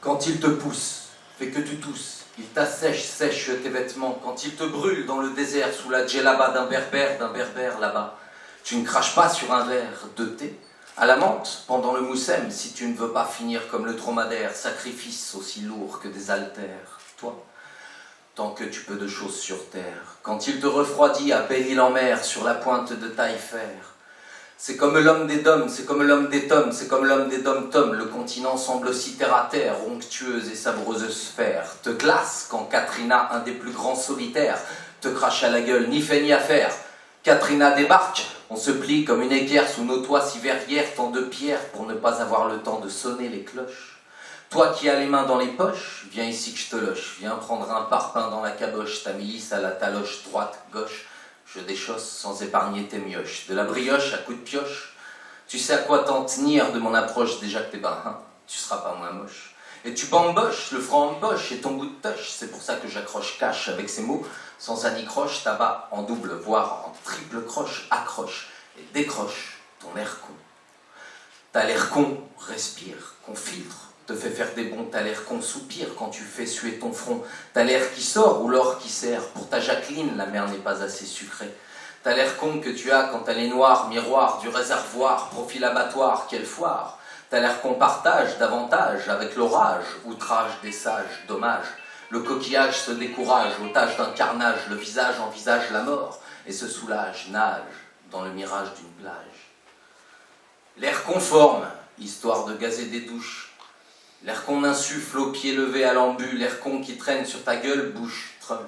Quand il te pousse, fait que tu tousses, il t'assèche, sèche tes vêtements. Quand il te brûle dans le désert sous la djellaba d'un berbère là-bas, tu ne craches pas sur un verre de thé à la menthe pendant le moussem si tu ne veux pas finir comme le dromadaire, sacrifice aussi lourd que des haltères. Toi, tant que tu peux de choses sur terre, quand il te refroidit à Belle-Île-en-Mer sur la pointe de Taillefer, c'est comme l'homme des dômes, c'est comme l'homme des tomes, c'est comme l'homme des dom-toms. Le continent semble aussi terre à terre, onctueuse et sabreuse sphère. Te glace quand Katrina, un des plus grands solitaires, te crache à la gueule, ni fait ni à faire. Katrina débarque, on se plie comme une équerre sous nos toits si verrières, tant de pierres pour ne pas avoir le temps de sonner les cloches. Toi qui as les mains dans les poches, viens ici que je te loche, viens prendre un parpaing dans la caboche, ta milice à la taloche droite-gauche. Je déchausse sans épargner tes mioches. De la brioche à coups de pioche. Tu sais à quoi t'en tenir de mon approche, déjà que t'es hein, tu seras pas moins moche. Et tu bamboches, le franc en poche et ton bout de toche. C'est pour ça que j'accroche cache avec ces mots. Sans anicroche, tabac en double, voire en triple croche. Accroche et décroche ton air con. T'as l'air con, respire, qu'on filtre. Te fait faire des bons, t'as l'air qu'on soupire quand tu fais suer ton front. T'as l'air qui sort ou l'or qui sert. Pour ta Jacqueline, la mer n'est pas assez sucrée. T'as l'air con que tu as quand elle est noire, miroir du réservoir, profil abattoir, quelle foire. T'as l'air qu'on partage davantage avec l'orage, outrage des sages, dommage. Le coquillage se décourage, otage d'un carnage, le visage envisage la mort et se soulage, nage dans le mirage d'une plage. L'air conforme, histoire de gazer des douches. L'air qu'on insuffle au pied levé à l'embu, l'air con qui traîne sur ta gueule, bouche, Trump.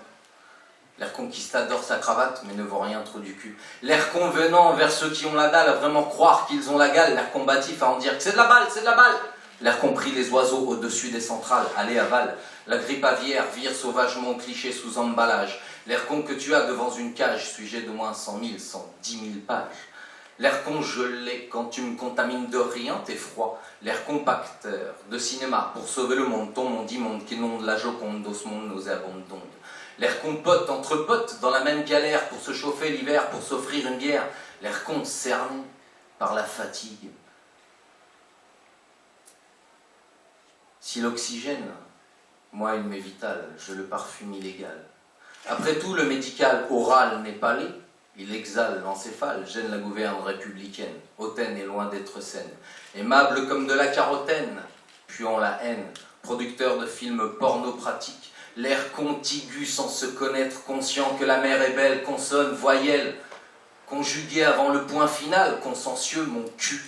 L'air con qui s'adore sa cravate, mais ne vaut rien trop du cul. L'air con venant vers ceux qui ont la dalle, à vraiment croire qu'ils ont la gale. L'air combatif à en dire que c'est de la balle, c'est de la balle. L'air qu'on prie les oiseaux au-dessus des centrales, allez aval. La grippe aviaire vire sauvagement cliché sous emballage. L'air con que tu as devant une cage, sujet de moins 100 000, 110 000 pages. L'air congelé, quand tu me contamines de rien, t'es froid. L'air compacteur, de cinéma, pour sauver le monde, ton monde immonde, qu'inonde la Joconde, d'osmonde nauséabonde d'onde. L'air compote entre potes, dans la même galère, pour se chauffer l'hiver, pour s'offrir une bière. L'air concerné par la fatigue. Si l'oxygène, moi il m'est vital, je le parfume illégal. Après tout, le médical oral n'est pas laid. Il exhale l'encéphale, gêne la gouverne républicaine, hautaine est loin d'être saine. Aimable comme de la carotène, puant la haine, producteur de films porno-pratiques, l'air contigu sans se connaître, conscient que la mer est belle, consonne, voyelle, conjugué avant le point final, consciencieux, mon cul.